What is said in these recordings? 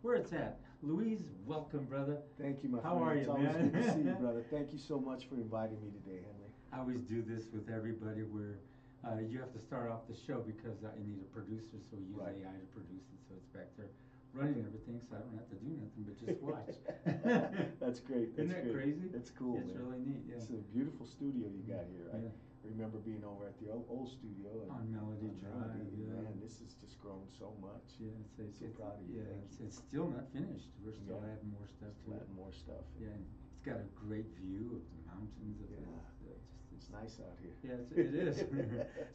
where it's at. Louise, welcome, brother. Thank you, my How friend. are It's you, always man? good to see you, brother. Thank you so much for inviting me today, Henry. I always do this with everybody where you have to start off the show because I need a producer, so we use Right. AI to produce it, so it's back there running everything, so I don't have to do nothing but just watch. That's great. That's Isn't that great. crazy? It's cool, It's man. really neat, yeah. It's a beautiful studio you got here. Yeah. I remember being over at the old studio On Melody Drive, yeah. Man, this has just grown so much. Yeah, So proud of you. Yeah, Thank you. it's still not finished. We're still Yeah. adding more stuff Still to it. adding more stuff. Yeah, and it's got a great view of the mountains. Of Yeah. it's It's nice out here. Yeah, it is.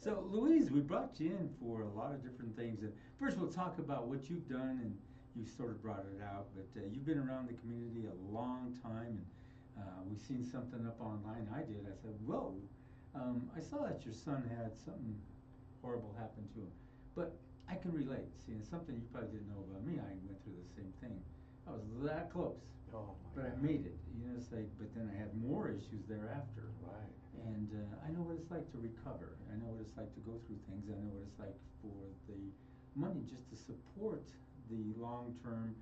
So, Louise, we brought you in for a lot of different things. And first, we'll talk about what you've done, and you sort of brought it out. But you've been around the community a long time, and we've seen something up online. I did. I said, "Whoa!" I saw that your son had something horrible happen to him, but I can relate. See, it's something you probably didn't know about me. I went through the same thing. I was that close. Oh my But I God. made it, you know. It's like, but then I had more issues thereafter. Right. And I know what it's like to recover. I know what it's like to go through things. I know what it's like for the money just to support the long term.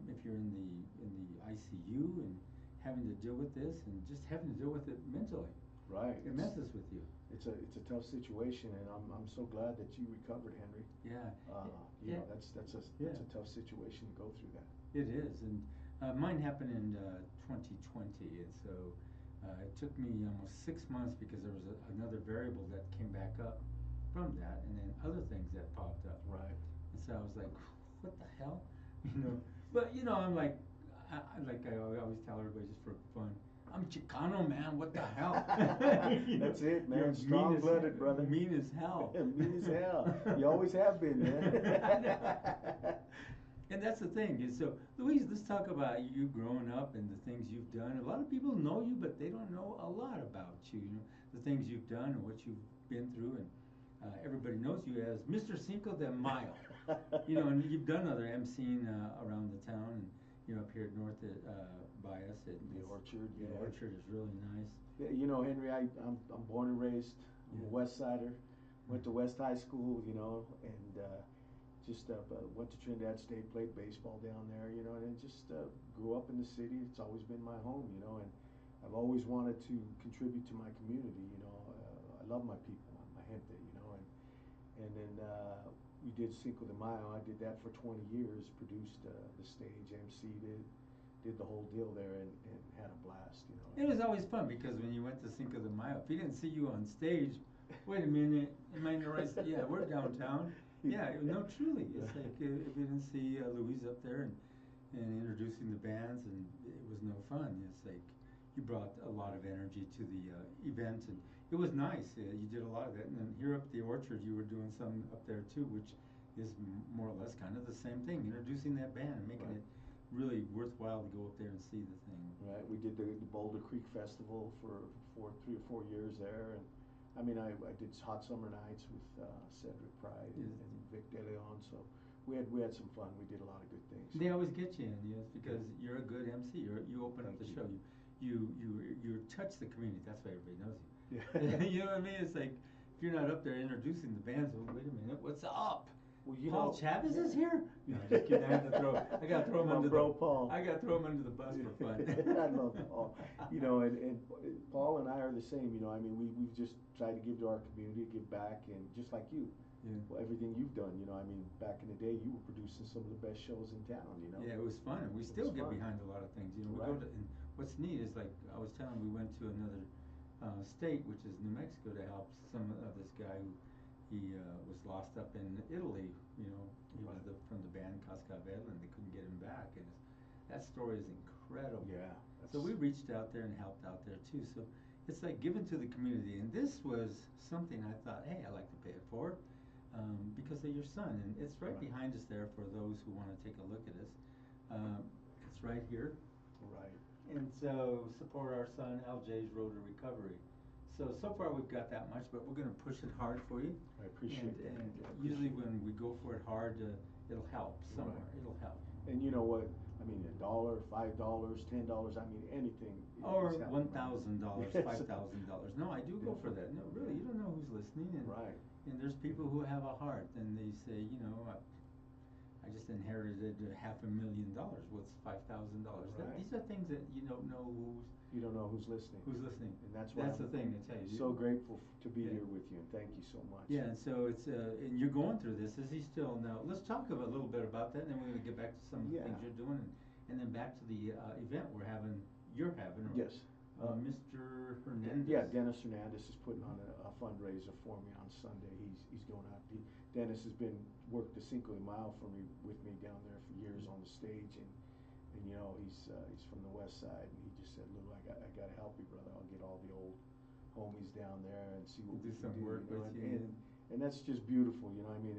If you're in the ICU and having to deal with this, and just having to deal with it mentally, Right. it messes with you. It's a tough situation, and I'm so glad that you recovered, Henry. Yeah. You Yeah. know, that's a Yeah. tough situation to go through that. It is, and mine happened in 2020, and so it took me almost 6 months because there was another variable that came back up from that, and then other things that popped up. Right. And so I was like, "What the hell?" You know. But you know, I'm like, I always tell everybody just for fun, I'm Chicano, man. What the hell? That's it, man. You're Strong-blooded, brother. Mean as hell. Mean as hell. You always have been, man. And that's the thing is, so Louise, let's talk about you growing up and the things you've done. A lot of people know you, but they don't know a lot about you. You know, the things you've done and what you've been through, and everybody knows you as Mr. Cinco de Mayo. You know, and you've done other emceeing around the town, and you're up here north by us at The Orchard, The yeah. Orchard is really nice. Yeah, you know, Henry, I'm born and raised. I'm Yeah. a West Sider. Went to West High School, you know, and just went to Trinidad State, played baseball down there, you know, and then just grew up in the city. It's always been my home, you know, and I've always wanted to contribute to my community, you know. I love my people, my gente, you know, and then we did Cinco de Mayo. I did that for 20 years, produced the stage, MC'd it, did the whole deal there, and had a blast, you know. It was always fun because when you went to Cinco de Mayo, if you didn't see you on stage, wait a minute, am I in the right? Yeah, we're downtown. Yeah, no, truly, it's like if you didn't see Louise up there and introducing the bands, and it was no fun. It's like you brought a lot of energy to the event, and it was nice. You did a lot of that, and then here up at the Orchard, you were doing some up there too, which is more or less kind of the same thing, introducing that band and making Right. it really worthwhile to go up there and see the thing. Right, we did the Boulder Creek Festival for 3 or 4 years there, and I mean, I did Hot Summer Nights with Cedric Pride and Vic De Leon, so we had some fun. We did a lot of good things. They always get you in, yes, because you're a good MC. You open up Thank the you. show. You touch the community. That's why everybody knows you. Yeah. You know what I mean? It's like if you're not up there introducing the bands. Well, wait a minute, what's up? Well, you Paul know, Chavez is here. No, just kidding. I gotta throw him My under bro, the Paul. I gotta throw him under the bus for fun. I love Paul. You know, and Paul and I are the same. You know, I mean, we've just tried to give to our community, give back, and just like you, Yeah. well, everything you've done. You know, I mean, back in the day, you were producing some of the best shows in town. You know. Yeah, it was fun, and we It still was get fun. behind a lot of things. You know, we Right. go to, and what's neat is like I was telling, we went to another state, which is New Mexico, to help some of this guy who he was lost up in Italy. You know, he was Right. from the band Cascabel, and they couldn't get him back, and that story is incredible. Yeah. So we reached out there and helped out there too. So it's like giving to the community, and this was something I thought, hey, I'd like to pay it forward. Because of your son, and it's right behind us there for those who want to take a look at us. It's right here, Right. and so support our son LJ's Road to Recovery. So far we've got that much, but we're going to push it hard for you. I appreciate that. And I appreciate usually it. when we go for it hard, it'll help somewhere. Right. It'll help. And you know what? I mean, $1, $5, $10. I mean, anything. Or is helping, $1,000, right? $5,000. No, I do go for that. No, really, you don't know who's listening, and Right. and there's people who have a heart, and they say, you know, I just inherited $500,000. What's $5,000? Right. These are things that you don't know You don't know who's listening. who's listening. And that's why That's the thing, I tell you. so grateful to be Yeah. here with you, and thank you so much. Yeah, and so it's and you're going through this. Is he still now? Let's talk a little bit about that, and then we're gonna get back to some of the Yeah. things you're doing, and then back to the event you're having. Or, Yes. Mr. Hernandez. Yeah, Dennis Hernandez is putting on a fundraiser for me on Sunday. He's going out. Dennis has been worked the Cinco de Mayo for me with me down there for years on the stage, and you know he's from the west side, and he just said, "Lou, I gotta help you, brother. I'll get all the old homies down there and see what Do we can some do." work you know, with and, you. and that's just beautiful, you know. I mean,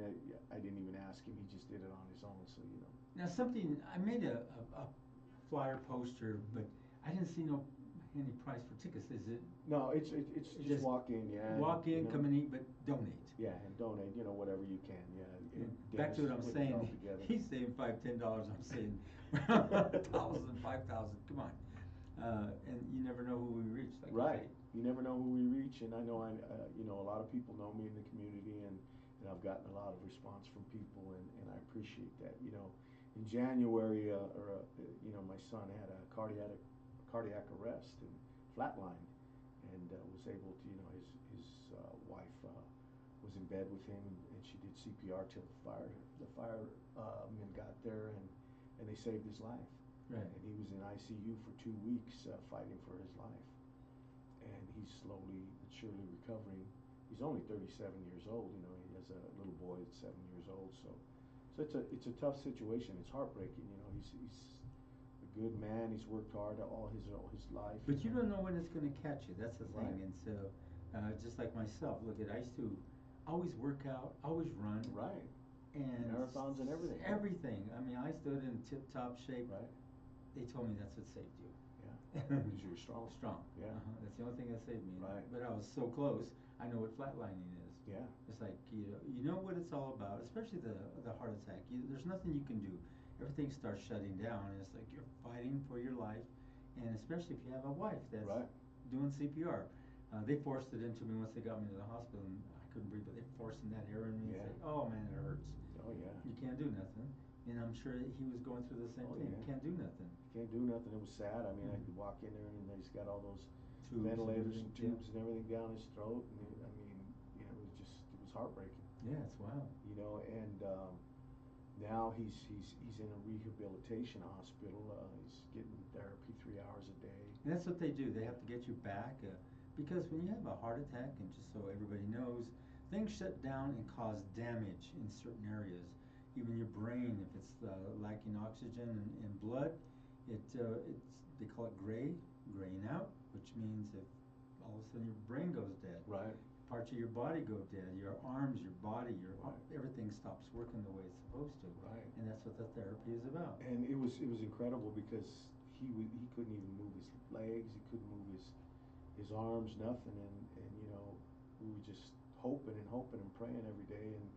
I didn't even ask him; he just did it on his own. So you know. Now I made a flyer poster, but I didn't see any price for tickets. Is it? No, it's just walk in, yeah. Walk in, you know, come and eat, but donate. Yeah, and donate, you know, whatever you can, yeah. Yeah. And Back to what I'm Dennis is putting it all saying. together. He's saying $5, $10. I'm saying 1,000, 5,000. Come on, and you never know who we reach. Like Right. You say. You never know who we reach, and I know you know, a lot of people know me in the community, and I've gotten a lot of response from people, and I appreciate that. You know, in January, you know, my son had a cardiac arrest and flatlined, and was able to, you know, his wife was in bed with him, and she did CPR till the firemen got there, and they saved his life. Right. And he was in ICU for 2 weeks fighting for his life. And he's slowly but surely recovering. He's only 37 years old, you know, he has a little boy that's 7 years old, so it's a tough situation. It's heartbreaking, you know. He's a good man, he's worked hard all his life. But you don't know when it's going to catch you. That's the thing. Right. And so, just like myself, look, I used to always work out, always run. Right. And Marathons and everything. Everything. I mean, I stood in tip-top shape. Right. They told me that's what saved you. Yeah. Because you were strong. Strong. Yeah. That's the only thing that saved me. Right. But I was so close. I know what flatlining is. Yeah. It's like you know what it's all about, especially the heart attack. There's nothing you can do. Everything starts shutting down, and it's like you're fighting for your life, and especially if you have a wife that's Right. doing CPR. They forced it into me once they got me to the hospital, and I couldn't breathe. But they forced that air in me. Yeah. It's like, oh man, it hurts. Oh yeah. You can't do nothing. And I'm sure he was going through the same Oh, thing. yeah. Can't do nothing. Can't do nothing. It was sad. I mean, I could walk in there and he's got all those Tubes ventilators and everything, tubes and everything down his throat, and I mean, you know, it was heartbreaking. Yeah, it's wild. You know, and now he's in a rehabilitation hospital. He's getting therapy 3 hours a day. And that's what they do. They have to get you back because when you have a heart attack, and just so everybody knows, things shut down and cause damage in certain areas. Even your brain, if it's lacking oxygen and blood, it's they call it graying out, which means if all of a sudden your brain goes dead, Right. parts of your body go dead, your arms, your body, Right. everything stops working the way it's supposed to. Right. And that's what the therapy is about. And it was incredible because he couldn't even move his legs, he couldn't move his arms, nothing, and you know, we were just hoping and praying every day, and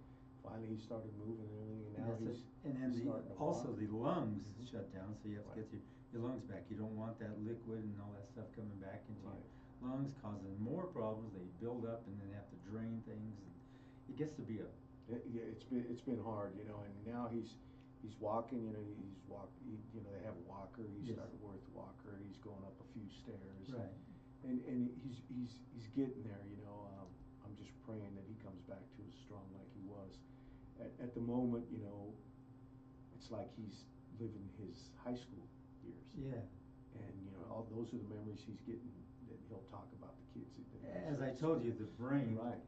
finally he started moving and everything, and now he's and then starting to also walk. the lungs Mhm. shut down, so you have to Right. get your lungs back. You don't want that liquid and all that stuff coming back into Right. your lungs, causing more problems. They build up and then they have to drain things, and it gets to be a Yeah, it's been hard, you know, and now he's walking, you know, you know, they have a walker, he's Yes. starting to work the walker, he's going up a few stairs. right. And he's getting there, you know. I'm just praying that he comes back to as strong like he was. At the moment, you know, it's like he's living his high school years. Yeah. And you know, all those are the memories he's getting that he'll talk about the kids. As I told you, the brain, Right.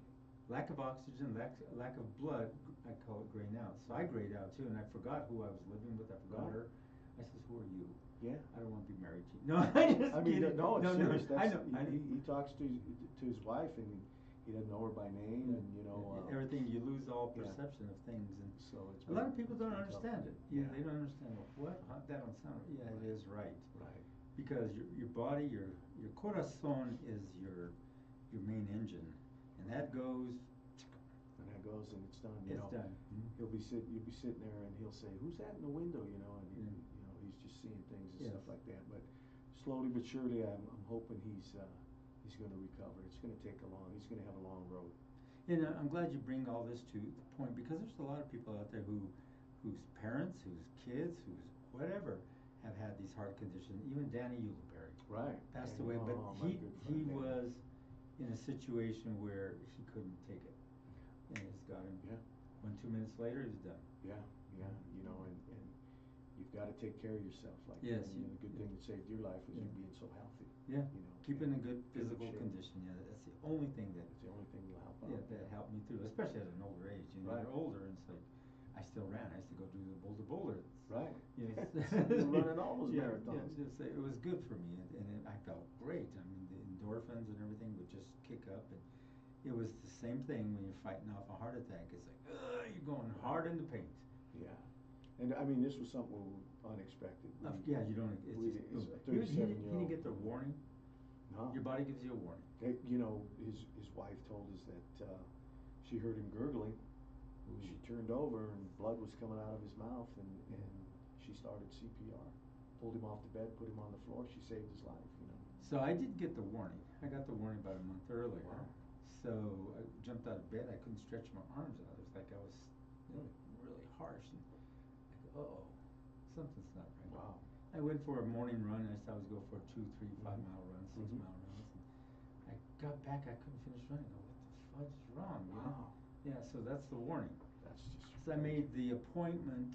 lack of oxygen, lack of blood, I call it graying out. So I grayed out too, and I forgot who I was living with. I forgot Right. her. I says, "Who are you?" Yeah. I don't want to be married to you. No, I just I mean, kidding. no, it's serious. I That's, know. he talks to his wife, and he doesn't know her by name, and you know. Everything, you lose all yeah. perception of things, and So it's a lot of been- people it's don't been tough. understand it. Yeah. They don't understand what that don't sound right. Yeah, it is right. Right. Because your body, your corazon is your main engine, and that goes. And that goes, and it's done. You It's know, done. you'll be sitting there, and he'll say, "Who's that in the window?" You know, and Yeah. you know, he's just seeing things and Yes. stuff like that. But slowly but surely, I'm hoping he's going to recover. It's going to take he's going to have a long road. And I'm glad you bring all this to the point, because there's a lot of people out there who whose parents, whose kids, whose whatever have had these heart conditions. Even Danny Uliberry Right. passed And, away, but oh, my good friend he Danny. was in a situation where he couldn't take it, and it's got him. Yeah. 2 minutes later, he's done. Yeah, yeah, you know, and you've gotta take care of yourself, like, Yes, and the good yeah. thing that saved your life was you Yeah. being so healthy. Yeah, You know, keeping and in good good physical shape. condition. Yeah, that's the only thing that. It's the only thing that'll help out. Yeah, that helped me through, especially at an older age. You know, Right. you're older, and it's like I still ran. I used to go do the Boulder. Right. You know, You're running all those yeah, marathons. Yeah, just, it was good for me, and I felt great. I mean, the endorphins and everything would just kick up, and it was the same thing when you're fighting off a heart attack. It's like, ugh, you're going hard in the paint. Yeah, and I mean, this was something unexpected. Yeah, you don't. It's we- just it's boom. a He didn't 37-year-old get the warning. No. Your body gives you a warning. You know, his wife told us that, she heard him gurgling. Ooh. She turned over and blood was coming out of his mouth, and she started CPR. Pulled him off the bed, put him on the floor, she saved his life, you know. So I did get the warning. I got the warning about a month earlier. Wow. So I jumped out of bed. I couldn't stretch my arms out. It was like I was really harsh. And I go, uh-oh, something's not right. Wow. I went for a morning run. I always go for 2, 3, 5 mile runs, 6 Mhm. mile runs. And I got back. I couldn't finish running. I go, what the fudge is wrong? You know? Wow. Yeah. So that's the warning. That's just. So I made the appointment,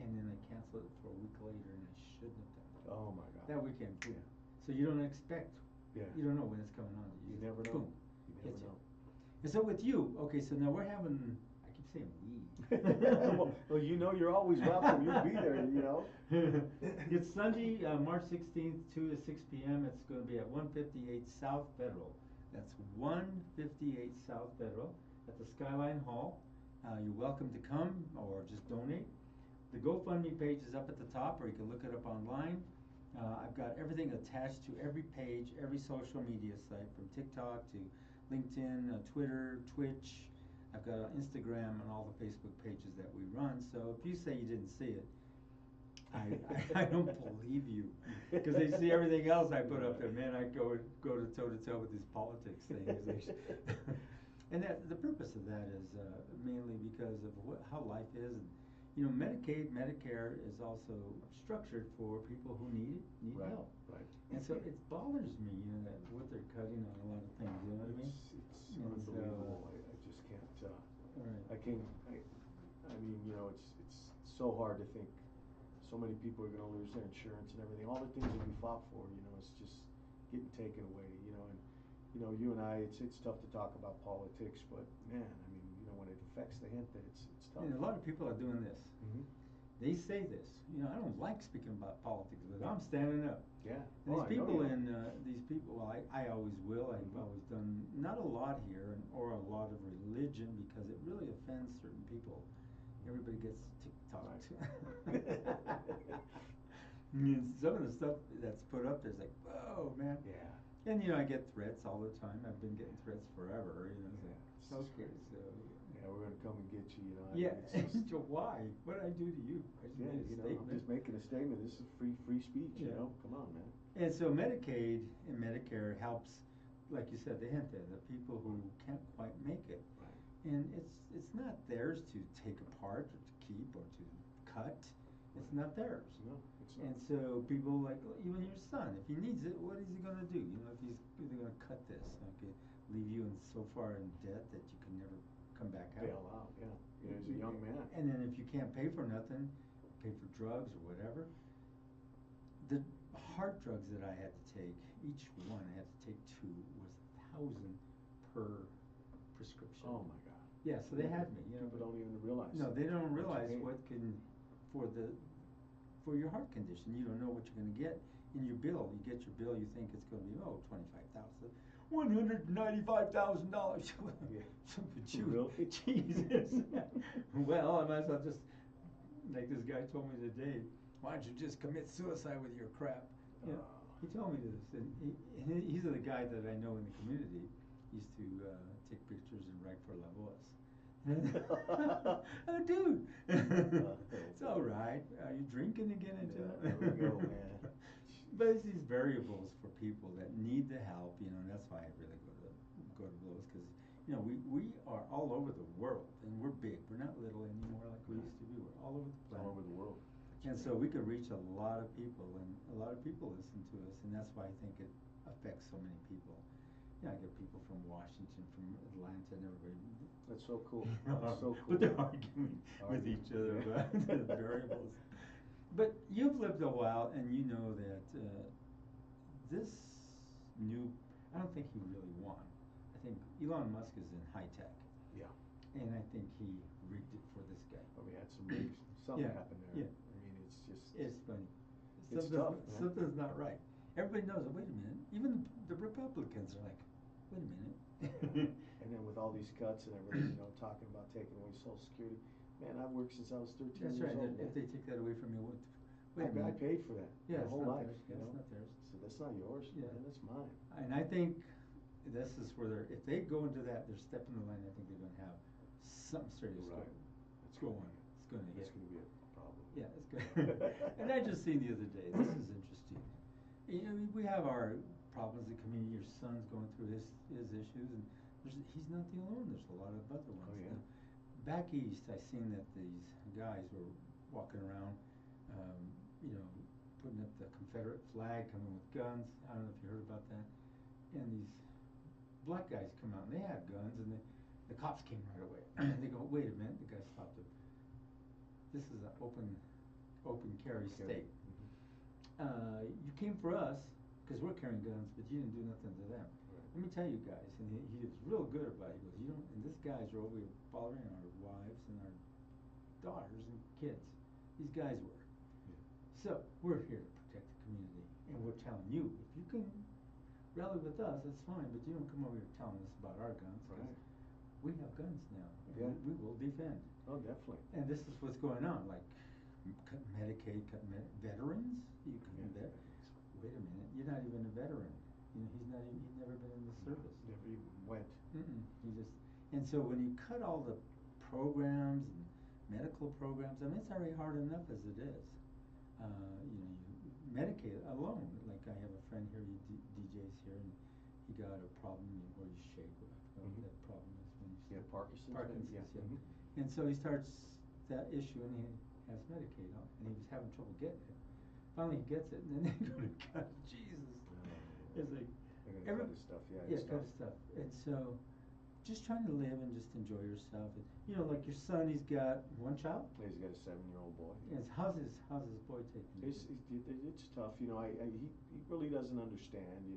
and then I canceled it for a week later, and I shouldn't have done it. Oh my God. That weekend. Boom. Yeah. So you don't expect. Yeah. You don't know when it's coming on. You just never know. Boom. You never hits you. know. And so with you, okay, so now we're having. I keep saying we. Well, you know, you're always welcome. You'll be there, you know. It's Sunday, March 16th, 2 to 6 p.m. It's going to be at 158 South Federal. That's 158 South Federal at the Skyline Hall. You're welcome to come or just donate. The GoFundMe page is up at the top, or you can look it up online. I've got everything attached to every page, every social media site, from TikTok to LinkedIn, Twitter, Twitch. I've got Instagram and all the Facebook pages that we run. So if you say you didn't see it, I don't believe you, because they see everything else I put up there. Man, I go to toe with this politics thing. And that the purpose of that is mainly because of how life is. And, you know, Medicaid, Medicare is also structured for people who need Right, help. right. And so it bothers me, you know, that what they're cutting on a lot of things. You know what I mean? It's And so, unbelievable. I just can't. Right. I mean, you know, it's so hard to think. So many people are going to lose their insurance and everything. All the things that we fought for, you know, it's just getting taken away. You know, and you know, you and I, it's tough to talk about politics, but man, I mean, you know, when it affects the hint, that it's tough. And a lot of people are doing this. Mm-hmm. They say this. You know, I don't like speaking about politics, but I'm standing up. Yeah. And Oh, I these know people you are. these people, well, I always will. I've Mhm. always done not a lot here, or a lot of religion, because it really offends certain people. Everybody gets TikToked. And some of the stuff that's put up there's like, whoa, man. Yeah. And you know, I get threats all the time. I've been getting threats forever. You know, Yeah, so it's okay, crazy. so. Yeah, we're gonna come and get you. You know. I Yeah. mean, it's just, So why? What did I do to you? I just yeah, made a you know, I'm statement. just making a statement. This is free speech. You Yeah. know, come on, man. And so Medicaid and Medicare helps, like you said, the people who can't quite make it. Right. And it's not theirs to take apart or to keep or to cut. It's not theirs. No, it's not. And so people like, even your son, if he needs it, what is he gonna do? You know, if they're gonna cut this, okay, leave you in so far in debt that you can never come back out. Bail out, yeah. Yeah, as a young man. And then if you can't pay for nothing, pay for drugs or whatever. The heart drugs that I had to take, each one I had to take 2, was $1,000 per prescription. Oh my God. Yeah, so they had me, you know. People don't even realize. No, they don't realize paying. what can, for your heart condition, you don't know what you're gonna get in your bill. You get your bill, you think it's gonna be, $25,000, $195,000. Yeah. Really? Jesus. Well, I might as well just, like this guy told me today, why don't you just commit suicide with your crap? You know, he told me this, and he's the guy that I know in the community. He used to take pictures and write for La Voz. Oh, dude, it's all right. Are you drinking again? Yeah, there we go, man. But it's these variables for people that need the help, you know, and that's why I really go to blows, because you know we are all over the world, and we're big. We're not little anymore like we used to be. We're all over the planet. All over the world. And so we could reach a lot of people, and a lot of people listen to us, and that's why I think it affects so many people. Yeah, I get people from Washington, from Atlanta, and everybody. That's so cool. That's so cool. But they're arguing with each other about the variables. But you've lived a while, and you know that this new, I don't think he really won. I think Elon Musk is in high tech. Yeah. And I think he rigged it for this guy. Well, we had something Yeah, happened there. yeah. I mean, it's just. It's funny. It's Something's, tough, man. something's not right. Everybody knows it. Wait a minute. Even the Republicans are like, wait a minute. And then with all these cuts and everything, talking about taking away Social Security, man, I've worked since I was 13 That's years right. old. If they take that away from you, wait a I minute. paid for that Yeah, my it's whole not life. theirs. Yeah, it's not theirs. So that's not yours. Yeah. Man, that's mine. And I think this is where if they go into that, they're stepping the line. I think they're going to have something serious Right. It's going to hit. It's going to be a problem. Yeah, it's good. And I just seen the other day, this is interesting. We have our problems in the community. Your son's going through his issues, and he's not the only one. There's a lot of other ones. Oh, yeah. Back east, I seen that these guys were walking around, putting up the Confederate flag, coming with guns. I don't know if you heard about that. And these black guys come out, and they had guns, and the cops came right away. They go, wait a minute, the guy stopped them. This is an open carry state. Mm-hmm. You came for us because we're carrying guns, but you didn't do nothing to them. Right. Let me tell you guys, and he was real good about it. He goes, you don't, and this guys are over here following our wives and our daughters and kids. These guys were. Yeah. So we're here to protect the community, and we're telling you, if you can rally with us, that's fine, but you don't come over here telling us about our guns. 'Cause Right. we have guns now, and Yeah. we will defend. Oh, definitely. And this is what's going on, like cut Medicaid, veterans. You can Yeah. wait a minute, you're not even a veteran. He's never been in the service. Never even went. He just, and so when you cut all the programs and medical programs, I mean, it's already hard enough as it is. Medicaid alone, like I have a friend here, he DJs here, and he got a problem where you shake. I forgot what that problem is when you Yeah, Parkinson's. Parkinson's, Yeah. yeah. Mhm. And so he starts that issue, and he has Medicaid on, and he was having trouble getting it. Finally, he gets it, and then they go to cut. Jesus, it's like They're gonna cut his stuff. Yeah. yeah, it's cut tough. his stuff. And so, just trying to live and just enjoy yourself. And, like your son, he's got one child. Yeah, he's got a 7-year-old boy. Yes. How's his boy taking it? It's tough. He really doesn't understand. He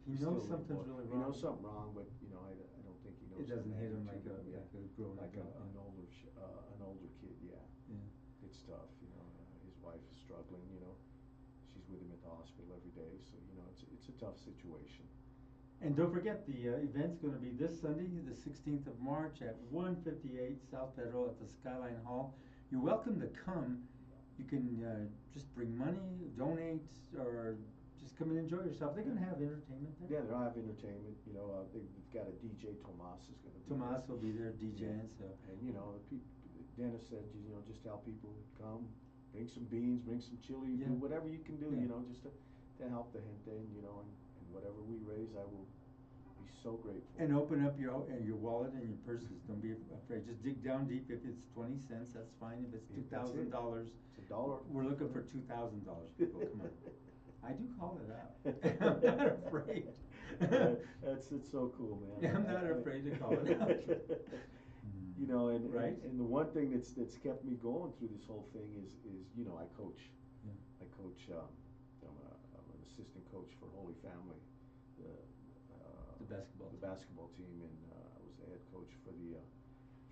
he's knows still a little something's boy. really He wrong. knows something wrong, but I don't think he knows. It doesn't the hit him like magnitude of it. a grown like adult. an older kid. Yeah. Yeah. It's tough. His wife is struggling. She's with him at the hospital every day. So it's a tough situation. And don't forget, the event's going to be this Sunday, the 16th of March at 158 South Federal at the Skyline Hall. You're welcome to come. You can just bring money, donate, or just come and enjoy yourself. They're going to have entertainment there. Yeah, they'll have entertainment. They've got a DJ. Tomas is going to be Tomas there. will be there DJing. Yeah. So. And Dennis said, just tell people come, bring some beans, bring some chili, Yeah. do whatever you can do, Yeah. just to help the gente, and whatever we raise, I will be so grateful. And open up your wallet and your purses. Don't be afraid. Just dig down deep. If it's 20 cents, that's fine. If it's That's it. $2,000, It's $1. we're looking for $2,000. People, come on. I do call it out. I'm not afraid. It's so cool, man. Yeah, I'm not afraid to call it out. Right? And the one thing that's kept me going through this whole thing is I coach. Yeah. I coach. I'm an assistant coach for Holy Family, the basketball team, and I was the head coach for the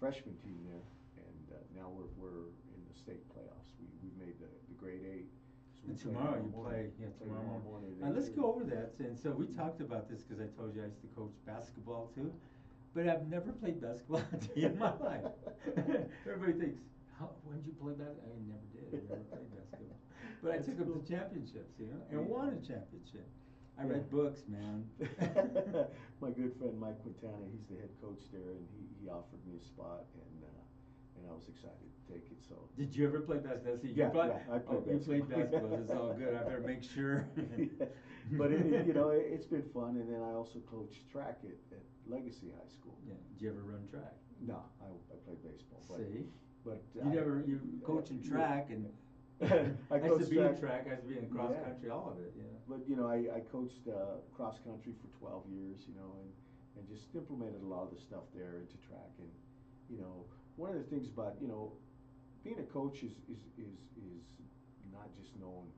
freshman team there. And now we're in the state playoffs. We've made the grade 8. So And tomorrow you play, tomorrow morning. Let's go over that. And so we talked about this because I told you I used to coach basketball too, but I've never played basketball a day in my life. Everybody thinks, when did you play basketball? I never did. I never played basketball. But I took them to championships, and won a championship. I read books, man. My good friend Mike Quintana, he's the head coach there, and he offered me a spot, and I was excited to take it. So. Did you ever play basketball? See, I played basketball. You played basketball. It's all good. I better make sure. Yeah. But it's been fun, and then I also coached track at Legacy High School. Yeah. Did you ever run track? No, I played baseball. But, See? But You coaching track and I I used to coached be in track, I used to be in cross Yeah. country, all of it, yeah. But I coached cross country for 12 years, and just implemented a lot of the stuff there into track. And one of the things about being a coach is not just knowing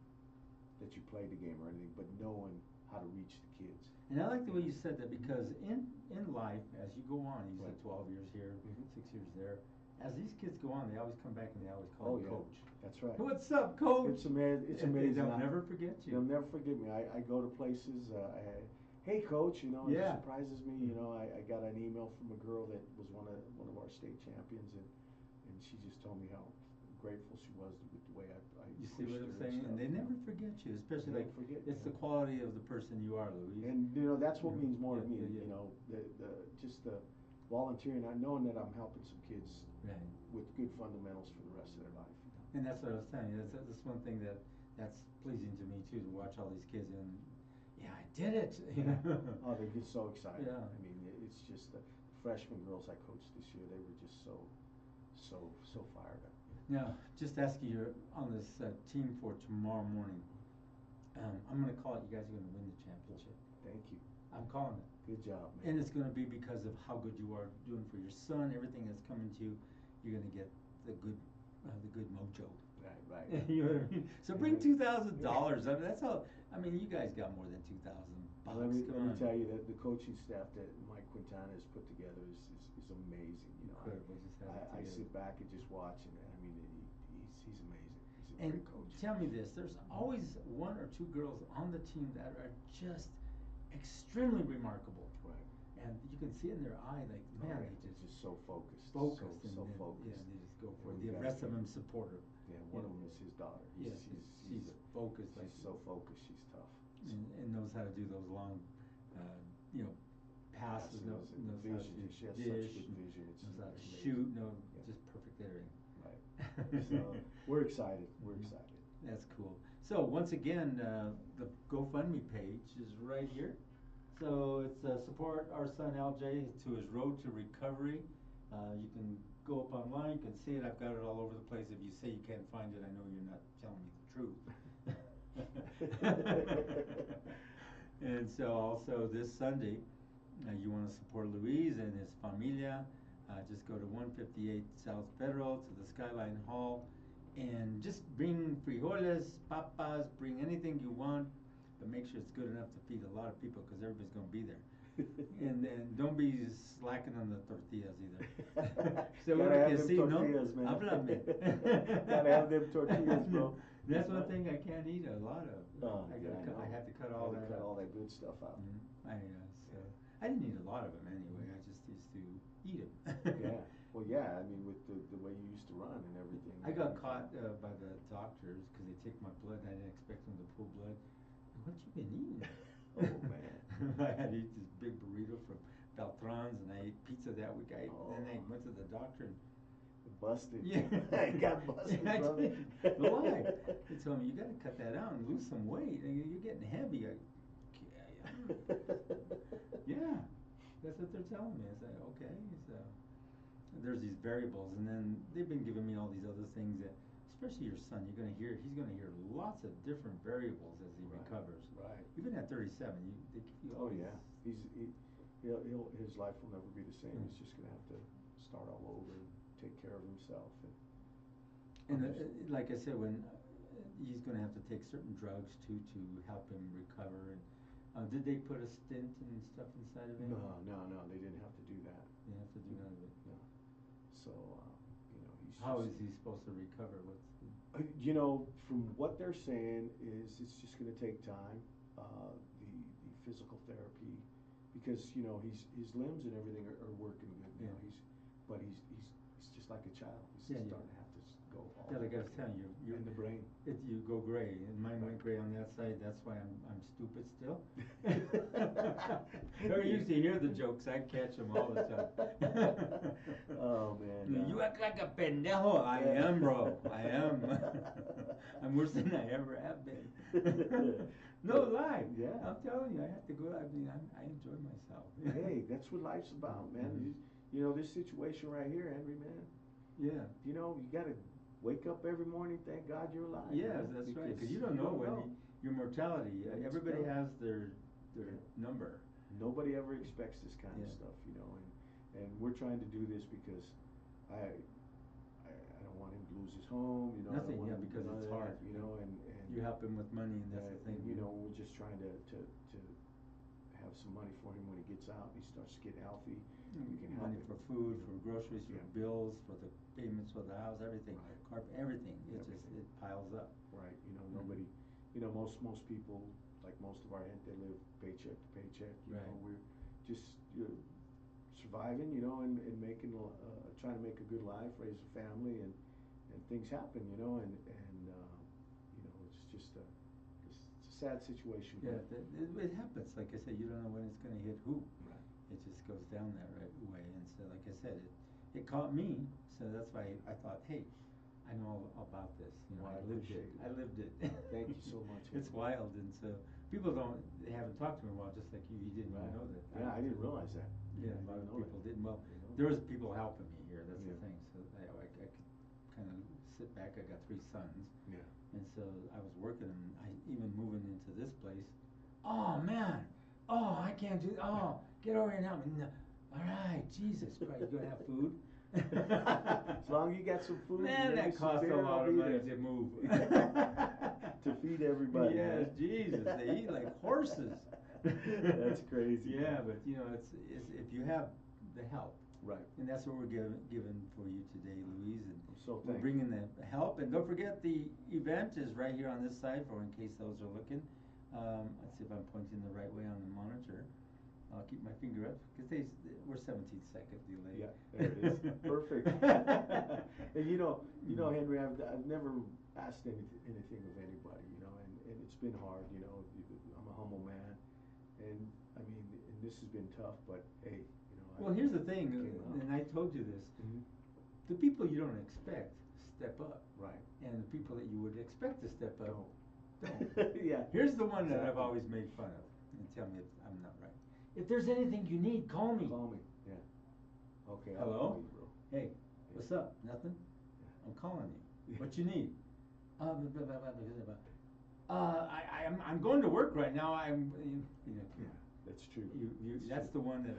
that you played the game or anything, but knowing how to reach the kids. And I like the way you said that, because in life, as you go on, you said Right. 12 years here, Mhm. 6 years there, as these kids go on, they always come back and they always call you yeah. coach. That's right. What's up, coach? It's amazing. It's And amazing. they'll never forget you. They'll never forget me. I go to places. Hey, coach. Yeah. It surprises me. I got an email from a girl that was one of our state champions, and she just told me how grateful she was with the way I You see pushed what her I'm and saying? stuff. And they never forget you, especially They like, never forget, it's the yeah. quality of the person you are, Luis. And that's what Yeah. means more to Yeah, me. yeah, yeah. Just the volunteering, knowing that I'm helping some kids Right. with good fundamentals for the rest of their life. And that's what I was telling you, that's one thing that's pleasing to me too, to watch all these kids and, yeah, I did it, you know? Oh, they get so excited. Yeah. I mean, it's just the freshman girls I coached this year. They were just so fired up. Now, just asking you on this team for tomorrow morning, I'm gonna call it, you guys are gonna win the championship. Thank you. I'm calling it. Good job, man. And it's gonna be because of how good you are doing for your son, everything that's coming to you, you're gonna get the good mojo. Right. You know what I mean? So bring $2,000, I mean, that's all, I mean, you guys got more than 2,000 bucks, Let me come on. tell you that the coaching staff that Mike Quintana has put together is amazing. Incredible, just have it I together. sit back and just watch, and I mean, he's amazing. He's a And great coach. tell me this, there's always one or two girls on the team that are just extremely remarkable. Right. And you can see in their eye, like, man, Right. they It's just just so focused. focused, So and focused. yeah, they just go for it. And The you rest guys of can- them support her. Yeah, one of them is his daughter. Yes, she's focused, like, She's so focused. She's tough. and knows how to do those long, passes, knows and how to vision. She has such dish, good vision. It's knows how to amazing. shoot, Yeah. just perfect everything. Right. So we're excited. We're excited. That's cool. So once again, the GoFundMe page is right here. So it's support our son LJ to his road to recovery. You can go up online, you can see it. I've got it all over the place. If you say you can't find it, I know you're not telling me the truth. And so also this Sunday, you want to support Luis and his familia. Just go to 158 South Federal to the Skyline Hall and just bring frijoles, papas, bring anything you want, but make sure it's good enough to feed a lot of people because everybody's going to be there. And then don't be slacking on the tortillas either. So Gotta have them see, tortillas, man. háblame. Gotta have them tortillas, bro. That's one thing I can't eat a lot of. Oh, I yeah, gotta I know. I have to cut all Had to that cut out. all that good stuff out. I didn't eat a lot of them anyway. I just used to eat them. Yeah. Well, yeah. I mean, with the way you used to run and everything. I got caught by the doctors because they take my blood. I didn't expect them to pull blood. What you been eating? Oh, man. I had to eat this big burrito from Beltran's, and I ate pizza that week. Then I Oh. went to the doctor and Busted. yeah, I got busted, I brother. did. Why? They told me you got to cut that out and lose some weight. You're getting heavy. Yeah, that's what they're telling me. I said, okay. So there's these variables, and then they've been giving me all these other things that, especially your son, he's gonna hear lots of different variables as he Right, recovers. right. Even at 37, they give you all Oh, these. yeah. His life will never be the same. Mm. He's just gonna have to start all over and take care of himself. And like I said, when he's going to have to take certain drugs too to help him recover. And did they put a stent and stuff inside of him? No, they didn't have to do that. They have to do none of it. No. So, he's How just, is he supposed to recover? What's the... From what they're saying is it's just gonna take time, the physical therapy, because, his limbs and everything are working good now. Yeah. He's just like a child. He's Yeah, just yeah. starting to have to go all Yeah, like I over was telling you, in the brain. you go gray, and mine went gray on that side. That's why I'm stupid still. I used to hear the jokes. I catch them all the time. Oh, man. You act like a pendejo. I am, bro. I am. I'm worse than I ever have been. No lie. Yeah. I'm telling you, I have to go. I mean, I enjoy myself. Hey, that's what life's about, man. Mhm. This situation right here, Henry, man. Yeah. You know, you gotta wake up every morning, thank God you're alive. Yes, man, that's right, because because you don't know when your mortality, When it's everybody done. has their Yeah. number. Nobody ever expects this kind of Yeah. stuff, you know, and we're trying to do this because I don't want him to lose his home, you know. I don't Nothing, want yeah, him- because none it's of that, hard. you know, and You help him with money, and that's the thing. and, you know, we're just trying to have some money for him when he gets out and he starts to get healthy. We can help Money him. for food, for groceries, for Yeah. bills, for the payments for the house, everything, Right. everything. It just, Everything. it piles up. Right, you know, Mhm. nobody, you know, most people, like most of our they live paycheck to paycheck, you know, Right. we're just, surviving, you know, and making, trying to make a good life, raise a family, and things happen, you know, and, you know, it's just it's a sad situation. Yeah, but- it happens, like I said, you don't know when it's gonna hit who. Right. It just goes down that right way, and so, like I said, it caught me, so that's why I thought, hey, I know all about this, you know, Well, I I lived it, appreciate I it. lived it. Thank you so much, It's Henry. wild, and so, people they haven't talked to me in a while, just like you didn't even Right. know that. Yeah, I didn't realize that. Yeah, I a lot didn't of know people that. didn't, well, Didn't know there that. was people helping me here, that's the Yeah. thing, so I could kinda sit back, I got 3 sons. Yeah. And so I was working, and even moving into this place, oh man, oh, I can't do, oh, get over here and help me. No. All right, Jesus Christ, you gonna have food? As long as you got some food. Man, and that maybe some costs a beer, I'll lot of be money there. to move. To feed everybody. Yes, man. Jesus, they eat like horses. That's crazy. Yeah, but you know, it's if you have the help. Right. And that's what we're given for you today, Louise, and I'm so we're thankful. bringing the help, and don't forget the event is right here on this side, for in case those are looking. Let's see if I'm pointing the right way on the monitor. I'll keep my finger up, because we're 17 seconds delayed. Yeah, there it is. Perfect. And you know, Henry, I've never asked anything of anybody, you know, and it's been hard, you know. I'm a humble man, and I mean, and this has been tough, but hey, you know. Well, here's the thing, came out. and I told you this, Mhm. the people you don't expect step up. Right. And the people that you would expect to step up Don't. don't. Yeah. Here's the one that I've Exactly. always made fun of, and tell me if I'm not right. If there's anything you need, call me. Call me, yeah. Okay, I'll Hello? call you, bro. Hey, what's up? Nothing? I'm calling you. What you need? Blah, blah, blah, blah, blah, blah. I'm going to work right now. You know, Yeah, that's true. that's It's the true. one that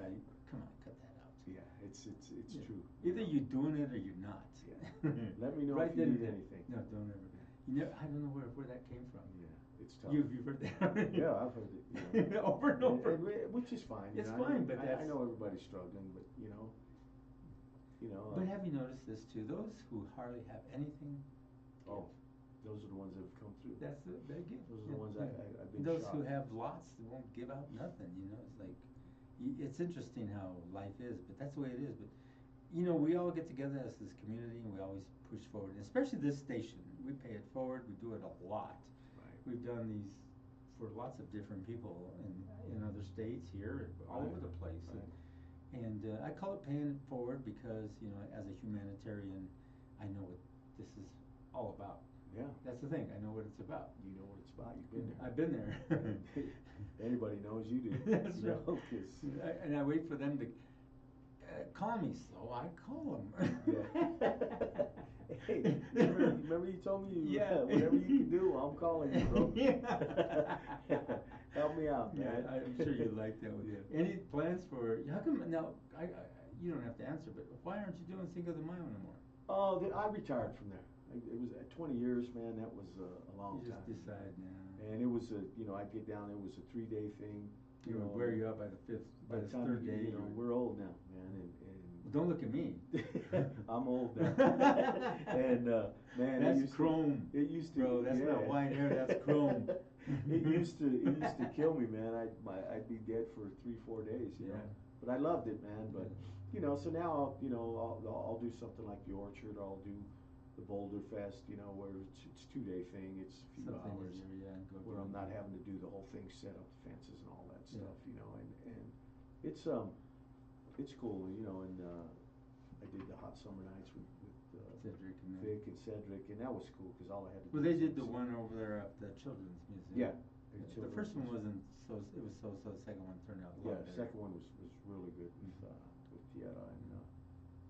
come on, cut that out. Yeah, it's Yeah. true. Either you're doing it or you're not. Yeah. Let me know Right if you then need and there. anything. No, don't ever. You never, I don't know where that came from. Yeah, it's tough. You've heard that already? Yeah, I've heard it. You know. Over and over. Which is fine. You It's know, fine, I mean, but I that's- know everybody's struggling, but you know. But have you noticed this too? Those who hardly have anything, Oh, those are the ones that have come through. they give. Those are the ones I've been Those who shocked. have lots won't give out nothing, you know, it's like, it's interesting how life is, but that's the way it is, but, you know, we all get together as this community and we always push forward, especially this station, we pay it forward, we do it a lot. Right. We've done these for lots of different people in other states here, all over the place. Right. And I call it paying it forward because, you know, as a humanitarian, I know what this is all about. Yeah. That's the thing, I know what it's about. You know what it's about. You've been there. I've been there. Anybody knows you do. That's you right. know, 'cause- And I wait for them to call me, so I call them. Yeah. Hey, remember you told me Yeah. whatever you can do, I'm calling you, bro. Yeah. Help me out, man. Yeah, I'm sure you like that one. Yeah. Any plans for, how come, now, you don't have to answer, but why aren't you doing Cinco de Mayo anymore? Oh, I retired from there. It was 20 years, man. That was a long You time. just decide now. And it was I'd get down there. It was a 3-day thing. It would wear you out by the By the time third you- day. you know, we're old now, man, Well, don't look at me. I'm old now. And man, That's chrome. It used to. Bro, that's not yeah. white hair, that's chrome. It used to kill me, man. I'd be dead for 3-4 days, you know. Yeah. But I loved it, man. But so now I'll do something like the Orchard. Or I'll do the Boulder Fest, where it's 2-day thing. It's a few Something hours easier, yeah, go where get I'm it. not having to do the whole thing, set up the fences and all that Yeah. stuff, and it's cool, and I did the Hot Summer Nights with Cedric and them. Vic and Cedric, and that was cool because all I had to do. Well, they was did the sing. one over there at the Children's Museum. Yeah. The first one wasn't it was so, the second one turned out a lot Yeah, better. the second one was really good with Mhm. Tieta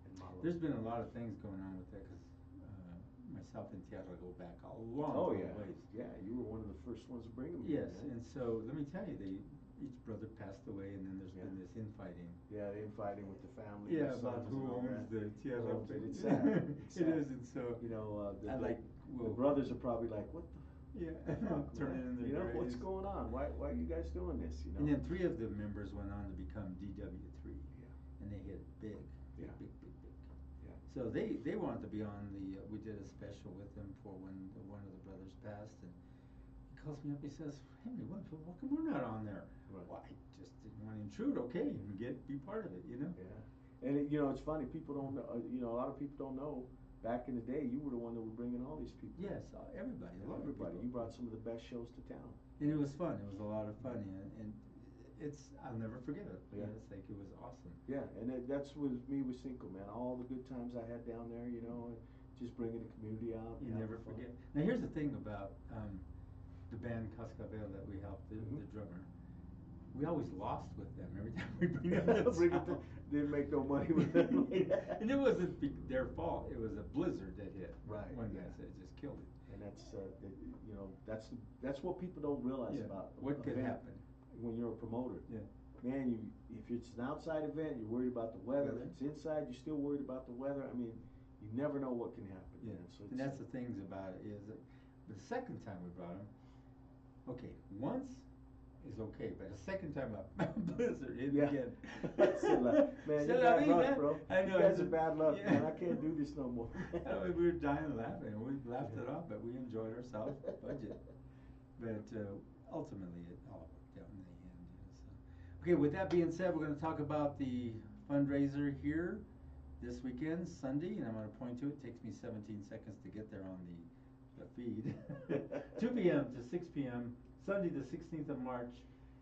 and There's been a lot of things going on with that, because myself and Tierra go back a long, Oh, long yeah, ways. yeah, you were one of the first ones to bring them. Yes, and so let me tell you, each brother passed away, and then there's been this infighting. Yeah, the infighting with the family. Yeah, the about sons who and all owns that. the Tierra. Oh, but it's sad. It's It sad. is, and so You know, I like the brothers are probably like, what the yeah, fuck, turning man? in their You know, what's graves. going on? Why are you guys doing this? You know. And then 3 of the members went on to become DW3, Yeah. and they hit big, big, Yeah. big, big, big. Yeah. So they wanted to be on the. We did a special with them for when one of the brothers passed, and he calls me up. He says, "Henry, what come we're not on there?" Right. Well, I just didn't want to intrude. Okay, and be part of it, you know. Yeah. And you know, it's funny. People don't know. You know, a lot of people don't know. Back in the day, you were the one that were bringing all these people. Yes, everybody, a lot of Everybody. people. You brought some of the best shows to town. And it was fun. It was a lot of fun, and I'll never forget it. Yeah. It's like it was awesome. Yeah, and that's with me with Cinco, man. All the good times I had down there, you know, and just bringing the community out. You having never fun. forget. Now here's the thing about the band Cascabel that we helped, the drummer. We always lost with them every time we bring them. Didn't make no money with them. And it wasn't their fault. It was a blizzard that hit. Right, One guy yeah. said it just killed it. And that's you know, that's what people don't realize Yeah. about What could event happen when you're a promoter. Yeah. Man, if it's an outside event, you're worried about the weather. Weather. If it's inside, you're still worried about the weather. I mean, you never know what can happen. Yeah. Man. So And that's the things about it is that the second time we brought him, okay, once is okay, but the second time a blizzard hit again. Man, C'est you la bad vie, luck, man. bro. I know. You guys are bad luck, Yeah. man. I can't do this no more. I mean, we were dying laughing. We laughed it off, but we enjoyed ourselves. Budget, but ultimately it all worked out in the end. So. Okay, with that being said, we're going to talk about the fundraiser here this weekend, Sunday, and I'm going to point to it. It takes me 17 seconds to get there on the feed. 2 p.m. to 6 p.m. Sunday, the 16th of March.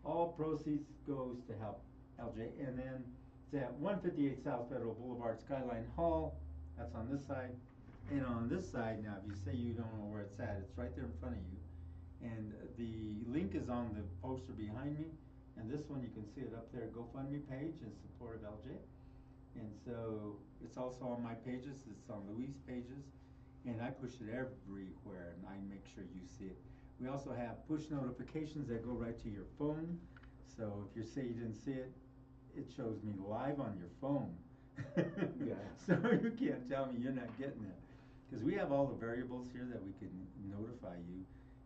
All proceeds goes to help LJ, and then it's at 158 South Federal Boulevard, Skyline Hall. That's on this side. And on this side, now, if you say you don't know where it's at, it's right there in front of you. And the link is on the poster behind me. And this one, you can see it up there, GoFundMe page in support of LJ. And so it's also on my pages, it's on Louise' pages. And I push it everywhere, and I make sure you see it. We also have push notifications that go right to your phone. So if you say you didn't see it, it shows me live on your phone. Yeah. So you can't tell me you're not getting it. Because we have all the variables here that we can notify you.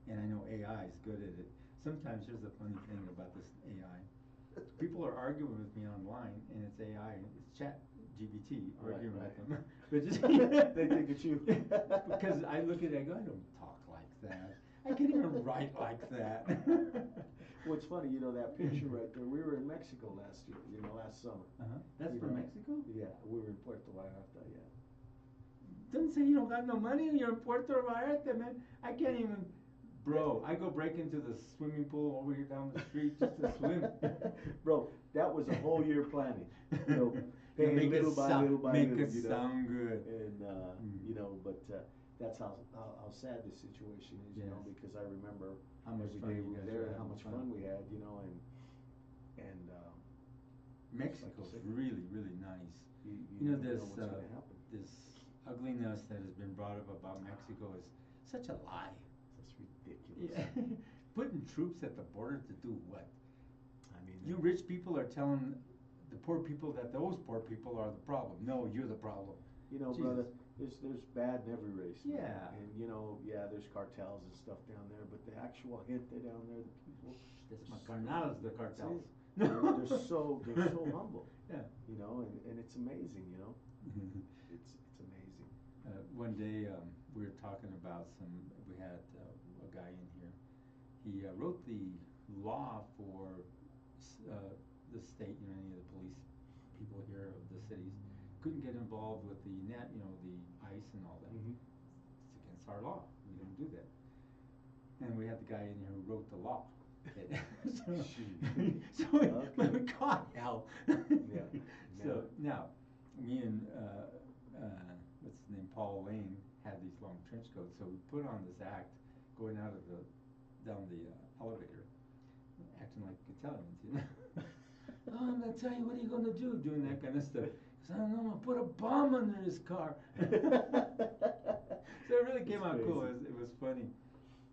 And I know AI is good at it. Sometimes here's the funny thing about this AI. People are arguing with me online, and it's AI, it's chat GBT arguing Right. with them. But just They think it's you. Because I look at it, I go, I don't talk like that. I can't even write like that. What's funny, you know, that picture right there, we were in Mexico last year, you know, last summer. That's You from know, Mexico? Yeah, we were in Puerto Vallarta, yeah. Doesn't say you don't got no money and you're in Puerto Vallarta, man. I can't even, bro, I go break into the swimming pool over here down the street just to swim. Bro, that was a whole year planning, you know, paying Make little it by sound, little by make little, it you know. sound good. And, you know, but that's how sad this situation is, you know, Yes. because I remember How much every fun day you we were guys there were and how having much fun. fun we had, you know, and Mexico's like you said, really, really nice. you You know, never this, what's gonna happen. this ugliness that has been brought up about Mexico is such a lie. That's ridiculous. Yeah. Putting troops at the border to do what? I mean, You rich people are telling the poor people that those poor people are the problem. No, you're the problem. you know, Jesus. brother, there's bad in every race. man. Yeah. And you know, yeah, there's cartels and stuff down there, but the actual gente down there, the people, That's my carnals, the cartels. they're so humble. Yeah. You know, and it's amazing. You know, it's amazing. One day we were talking about we had a guy in here. He wrote the law for the state, you know, any of the police people here of the cities couldn't get involved with the net, you know, the ICE and all that. Mhm. It's against our law. We don't do that. And we had the guy in here who wrote the law. so we caught hell. Yeah. So now, me and what's his name, Paul Lane, had these long trench coats. So we put on this act, going out of down the elevator, acting like Italians, you know. Oh, I'm gonna tell you what are you gonna do, doing that kind of stuff. So I'm gonna put a bomb under his car. So it really came out cool. It was funny,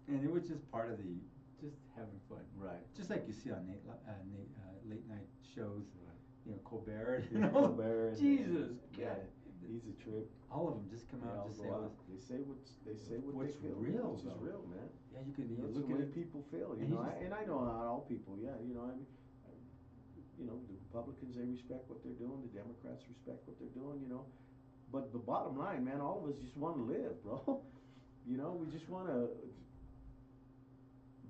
and it was just part of the just having fun. Right. Just like you see on late night shows, Right. you know, Colbert. Yeah, Colbert and, Jesus, yeah, he's a trip. all of them just come out and just say, They say what what's they feel, real, which is though. real, man. Yeah, you can You know, it's look the at way it. people feel, you and know. just- And I know not all people, yeah, you know. I mean, you know, the Republicans, they respect what they're doing. The Democrats respect what they're doing, you know. But the bottom line, man, all of us just want to live, bro. You know, we just want to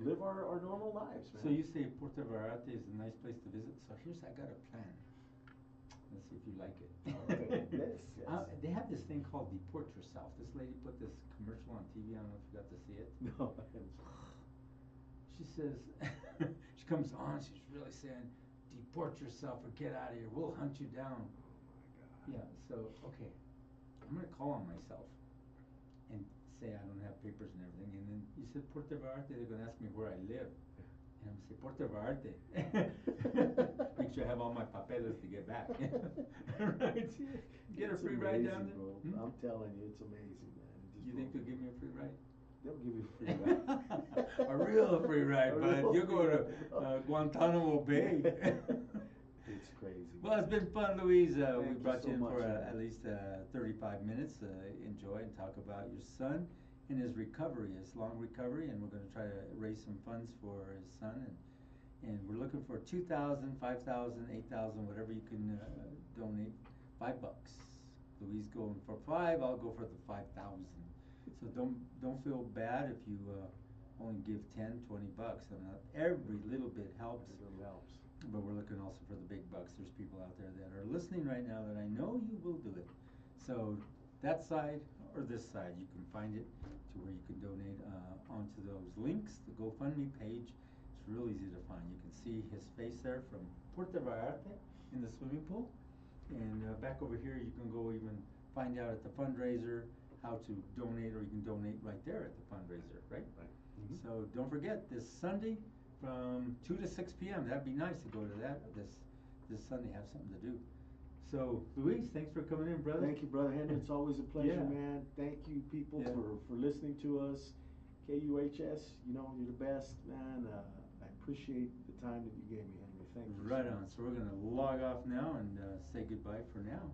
live our normal lives, man. So you say Puerto Vallarta is a nice place to visit. So I got a plan. Let's see if you like it. Okay, yes, yes. They have this thing called Deport Yourself. This lady put this commercial on TV. I don't know if you got to see it. No. She says, she comes on, she's really saying, deport yourself or get out of here. We'll hunt you down. Oh my God. Yeah, so, okay, I'm gonna call on myself and say I don't have papers and everything. And then you said Puerto Vallarta, they're gonna ask me where I live. And I'm gonna say Puerto Vallarta. Make sure I have all my papeles to get back. Right? Get a It's free ride down amazing, there. bro. Hmm? I'm telling you, it's amazing, man. It just You think blows they'll give my me a free ride? They'll give you a free ride. A real free ride, A bud. real You go to free ride. Guantanamo Bay. It's crazy. Well, it's been fun, Louise. We Thank you brought so you in much, for man. at least 35 minutes. Enjoy and talk about your son and his recovery, his long recovery, and we're going to try to raise some funds for his son. And we're looking for 2,000, 5,000, 8,000, whatever you can donate. $5. Louise going for 5. I'll go for the 5,000. So don't feel bad if you only give 10, 20 bucks. I mean, every little bit helps. It really helps. But we're looking also for the big bucks. There's people out there that are listening right now that I know you will do it. So that side or this side, you can find it to where you can donate onto those links. The GoFundMe page, it's real easy to find. You can see his face there from Puerto Vallarta in the swimming pool. And back over here, you can go even find out at the fundraiser how to donate, or you can donate right there at the fundraiser, right? Right. Mm-hmm. So don't forget, this Sunday from 2 to 6 p.m. That'd be nice to go to that this Sunday, have something to do. So, Luis, thanks for coming in, brother. Thank you, Brother Henry. It's always a pleasure, Yeah. man. Thank you, people, Yeah. for listening to us. KUHS, you know, you're the best, man. I appreciate the time that you gave me, Henry. Thank you. Right so on. much. So we're gonna log off now and say goodbye for now.